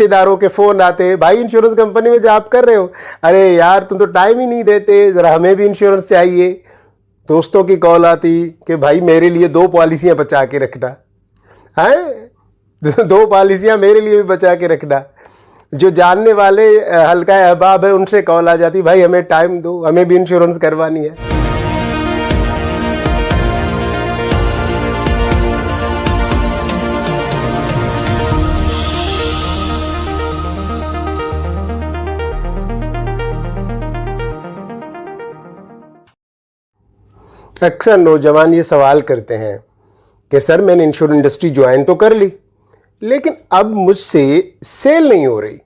रिश्तेदारों के फ़ोन आते, भाई इंश्योरेंस कंपनी में जॉब कर रहे हो, अरे यार तुम तो टाइम ही नहीं देते, ज़रा हमें भी इंश्योरेंस चाहिए। दोस्तों की कॉल आती कि भाई मेरे लिए 2 पॉलिसियाँ बचा के रखना है, 2 पॉलिसियाँ मेरे लिए भी बचा के रखना। जो जानने वाले हल्का अहबाब है उनसे कॉल आ जाती, भाई हमें टाइम दो, हमें भी इंश्योरेंस करवानी है। अक्सर नौजवान ये सवाल करते हैं कि सर मैंने इंश्योरेंस इंडस्ट्री ज्वाइन तो कर ली, लेकिन अब मुझसे सेल नहीं हो रही,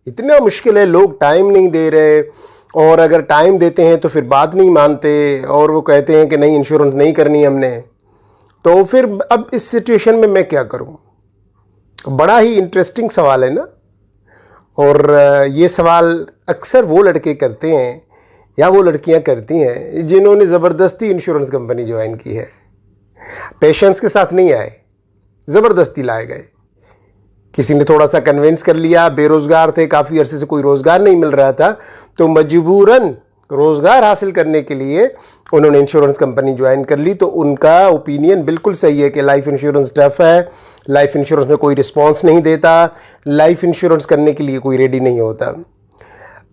इतना मुश्किल है, लोग टाइम नहीं दे रहे, और अगर टाइम देते हैं तो फिर बात नहीं मानते और वो कहते हैं कि नहीं इंश्योरेंस नहीं करनी हमने। तो फिर अब इस सिचुएशन में मैं क्या करूं? बड़ा ही इंटरेस्टिंग सवाल है ना। और ये सवाल अक्सर वो लड़के करते हैं या वो लड़कियां करती हैं जिन्होंने ज़बरदस्ती इंश्योरेंस कंपनी ज्वाइन की है। पेशेंस के साथ नहीं आए, ज़बरदस्ती लाए गए। किसी ने थोड़ा सा कन्विंस कर लिया, बेरोज़गार थे, काफ़ी अरसे से कोई रोज़गार नहीं मिल रहा था, तो मजबूरन रोज़गार हासिल करने के लिए उन्होंने इंश्योरेंस कंपनी ज्वाइन कर ली। तो उनका ओपिनियन बिल्कुल सही है कि लाइफ इंश्योरेंस टफ है, लाइफ इंश्योरेंस में कोई रिस्पॉन्स नहीं देता, लाइफ इंश्योरेंस करने के लिए कोई रेडी नहीं होता।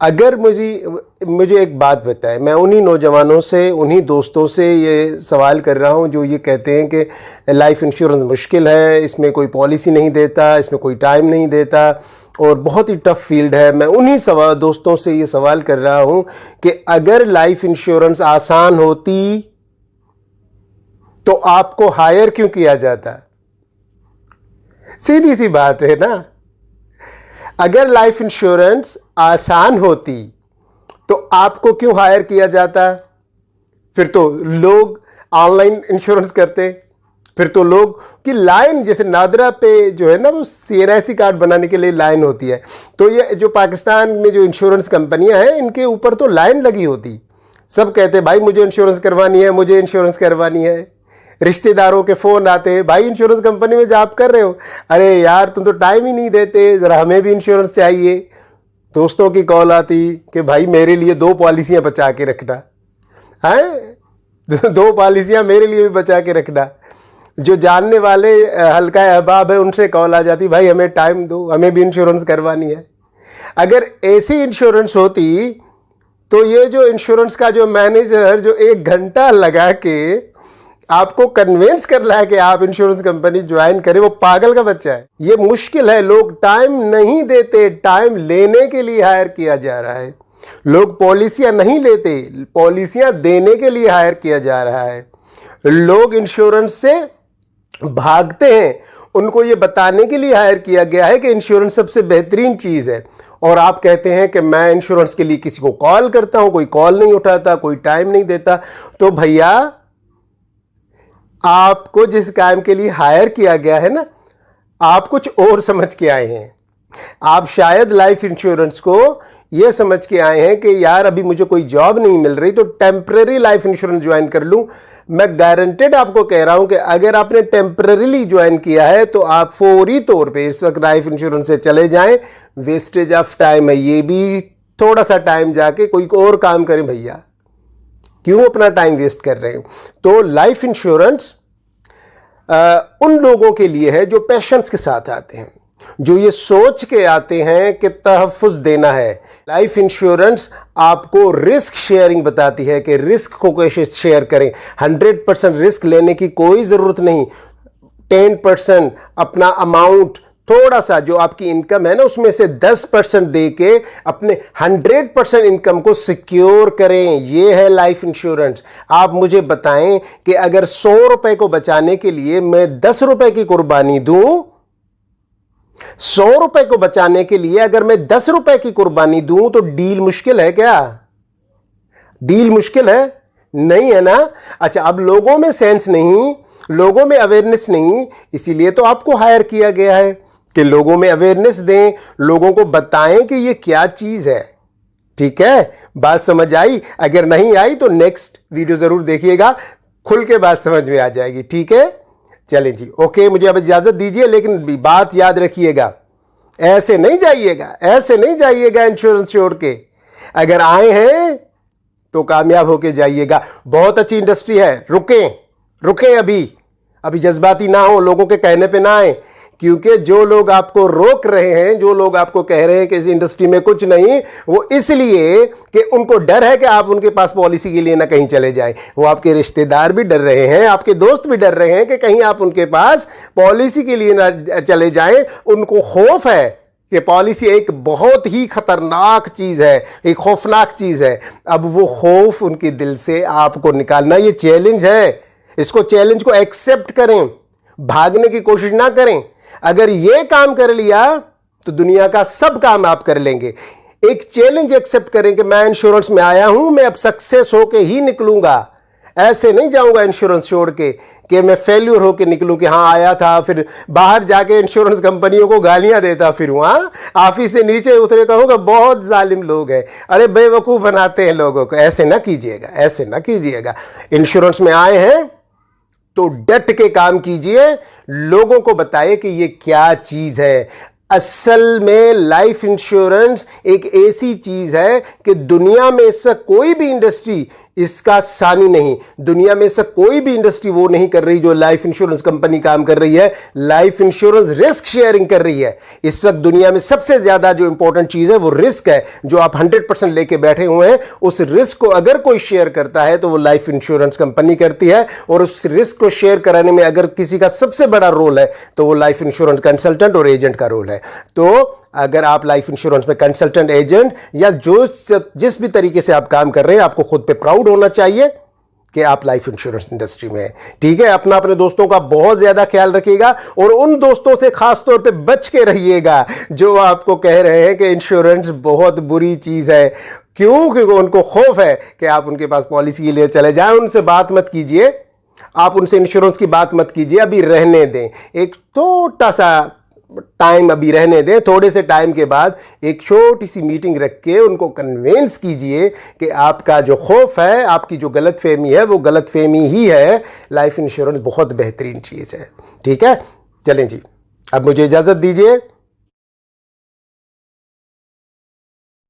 अगर मुझे एक बात बताए, मैं उन्हीं नौजवानों से, उन्हीं दोस्तों से ये सवाल कर रहा हूँ जो ये कहते हैं कि लाइफ इंश्योरेंस मुश्किल है, इसमें कोई पॉलिसी नहीं देता, इसमें कोई टाइम नहीं देता और बहुत ही टफ़ फील्ड है। मैं उन्हीं दोस्तों से ये सवाल कर रहा हूँ कि अगर लाइफ इंश्योरेंस आसान होती तो आपको हायर क्यों किया जाता? सीधी सी बात है ना। अगर लाइफ इंश्योरेंस आसान होती तो आपको क्यों हायर किया जाता? फिर तो लोग ऑनलाइन इंश्योरेंस करते, फिर तो लोग की लाइन, जैसे नादरा पे जो है ना वो CNIC कार्ड बनाने के लिए लाइन होती है, तो ये जो पाकिस्तान में जो इंश्योरेंस कंपनियां हैं इनके ऊपर तो लाइन लगी होती। सब कहते भाई मुझे इंश्योरेंस करवानी है, मुझे इंश्योरेंस करवानी है। रिश्तेदारों के फ़ोन आते, भाई इंश्योरेंस कंपनी में जॉब कर रहे हो, अरे यार तुम तो टाइम ही नहीं देते, ज़रा हमें भी इंश्योरेंस चाहिए। दोस्तों की कॉल आती कि भाई मेरे लिए 2 पॉलिसियाँ बचा के रखना है, 2 पॉलिसियाँ मेरे लिए भी बचा के रखना। जो जानने वाले हल्का अहबाब है उनसे कॉल आ जाती, भाई हमें टाइम दो, हमें भी इंश्योरेंस करवानी है। अगर ऐसी इंश्योरेंस होती तो ये जो इंश्योरेंस का जो मैनेजर जो 1 घंटा लगा के आपको कन्विंस कर रहा है कि आप इंश्योरेंस कंपनी ज्वाइन करें, वो पागल का बच्चा है। ये मुश्किल है, लोग टाइम नहीं देते, टाइम लेने के लिए हायर किया जा रहा है। लोग पॉलिसियां नहीं लेते, पॉलिसियां देने के लिए हायर किया जा रहा है। लोग इंश्योरेंस से भागते हैं, उनको ये बताने के लिए हायर किया गया है कि इंश्योरेंस सबसे बेहतरीन चीज़ है। और आप कहते हैं कि मैं इंश्योरेंस के लिए किसी को कॉल करता हूं, कोई कॉल नहीं उठाता, कोई टाइम नहीं देता। तो भैया आपको जिस काम के लिए हायर किया गया है ना, आप कुछ और समझ के आए हैं। आप शायद लाइफ इंश्योरेंस को ये समझ के आए हैं कि यार अभी मुझे कोई जॉब नहीं मिल रही तो टेम्परेरी लाइफ इंश्योरेंस ज्वाइन कर लूं। मैं गारंटेड आपको कह रहा हूं कि अगर आपने टेम्परेरीली ज्वाइन किया है तो आप फौरी तौर पे इस वक्त लाइफ इंश्योरेंस से चले जाएं। वेस्टेज ऑफ टाइम है ये भी, थोड़ा सा टाइम जाके कोई और काम करें भैया, क्यों अपना टाइम वेस्ट कर रहे हैं। तो लाइफ इंश्योरेंस उन लोगों के लिए है जो पैशंस के साथ आते हैं, जो ये सोच के आते हैं कि तहफ़्फ़ुज़ देना है। लाइफ इंश्योरेंस आपको रिस्क शेयरिंग बताती है कि रिस्क को कैसे शेयर करें। 100% रिस्क लेने की कोई ज़रूरत नहीं। 10% अपना अमाउंट, थोड़ा सा जो आपकी इनकम है ना उसमें से 10% दे के अपने 100% इनकम को सिक्योर करें। ये है लाइफ इंश्योरेंस। आप मुझे बताएं कि अगर 100 रुपए को बचाने के लिए मैं 10 रुपए की कुर्बानी दूं, 100 रुपए को बचाने के लिए अगर मैं 10 रुपए की कुर्बानी दूं तो डील मुश्किल है क्या? डील मुश्किल है? नहीं है ना। अच्छा, अब लोगों में सेंस नहीं, लोगों में अवेयरनेस नहीं, इसीलिए तो आपको हायर किया गया है कि लोगों में अवेयरनेस दें, लोगों को बताएं कि ये क्या चीज है। ठीक है, बात समझ आई? अगर नहीं आई तो नेक्स्ट वीडियो जरूर देखिएगा, खुल के बात समझ में आ जाएगी। ठीक है, चलें जी, ओके, मुझे अब इजाजत दीजिए, लेकिन बात याद रखिएगा, ऐसे नहीं जाइएगा, ऐसे नहीं जाइएगा इंश्योरेंस छोड़ के। अगर आए हैं तो कामयाब होके जाइएगा। बहुत अच्छी इंडस्ट्री है, रुकें अभी जज्बाती ना हो, लोगों के कहने पे ना आए, क्योंकि जो लोग आपको रोक रहे हैं, जो लोग आपको कह रहे हैं कि इस इंडस्ट्री में कुछ नहीं, वो इसलिए कि उनको डर है कि आप उनके पास पॉलिसी के लिए ना कहीं चले जाएं। वो आपके रिश्तेदार भी डर रहे हैं, आपके दोस्त भी डर रहे हैं कि कहीं आप उनके पास पॉलिसी के लिए ना चले जाएं। उनको खौफ है कि पॉलिसी एक बहुत ही खतरनाक चीज है, एक खौफनाक चीज है। अब वो खौफ उनके दिल से आपको निकालना, ये चैलेंज है। इसको चैलेंज को एक्सेप्ट करें, भागने की कोशिश ना करें। अगर ये काम कर लिया तो दुनिया का सब काम आप कर लेंगे। एक चैलेंज एक्सेप्ट करें कि मैं इंश्योरेंस में आया हूं, मैं अब सक्सेस होके ही निकलूंगा। ऐसे नहीं जाऊंगा इंश्योरेंस छोड़ के कि मैं फेल्यूर होके निकलूं कि हाँ आया था, फिर बाहर जाके इंश्योरेंस कंपनियों को गालियां देता फिरूं। हाँ, ऑफिस से नीचे उतरे कहूंगा बहुत जालिम लोग हैं, अरे बेवकूफ बनाते हैं लोगों को। ऐसे ना कीजिएगा, ऐसे ना कीजिएगा। इंश्योरेंस में आए हैं तो डट के काम कीजिए, लोगों को बताइए कि ये क्या चीज है। असल में लाइफ इंश्योरेंस एक ऐसी चीज है कि दुनिया में इस वक्त कोई भी इंडस्ट्री इसका सानी नहीं। दुनिया में से कोई भी इंडस्ट्री वो नहीं कर रही जो लाइफ इंश्योरेंस कंपनी काम कर रही है। लाइफ इंश्योरेंस रिस्क शेयरिंग कर रही है। इस वक्त दुनिया में सबसे ज्यादा जो इंपॉर्टेंट चीज है वो रिस्क है, जो आप 100% लेके बैठे हुए हैं। उस रिस्क को अगर कोई शेयर करता है तो वो लाइफ इंश्योरेंस कंपनी करती है, और उस रिस्क को शेयर कराने में अगर किसी का सबसे बड़ा रोल है तो वो लाइफ इंश्योरेंस कंसल्टेंट और एजेंट का रोल है। तो अगर आप लाइफ इंश्योरेंस में कंसल्टेंट, एजेंट या जिस भी तरीके से आप काम कर रहे हैं, आपको खुद पे प्राउड होना चाहिए कि आप लाइफ इंश्योरेंस इंडस्ट्री में हैं। ठीक है, अपने दोस्तों का बहुत ज्यादा ख्याल रखिएगा, और उन दोस्तों से खास तौर पे बच के रहिएगा जो आपको कह रहे हैं कि इंश्योरेंस बहुत बुरी चीज है। क्यों? क्योंकि उनको खौफ है कि आप उनके पास पॉलिसी के लिए चले जाएं। उनसे बात मत कीजिए, आप उनसे इंश्योरेंस की बात मत कीजिए, अभी रहने दें। एक छोटा सा टाइम अभी रहने दें। थोड़े से टाइम के बाद एक छोटी सी मीटिंग रख के उनको कन्विंस कीजिए कि आपका जो खौफ है, आपकी जो गलतफहमी है, वो गलतफहमी ही है। लाइफ इंश्योरेंस बहुत बेहतरीन चीज़ है। ठीक है, चलें जी, अब मुझे इजाज़त दीजिए।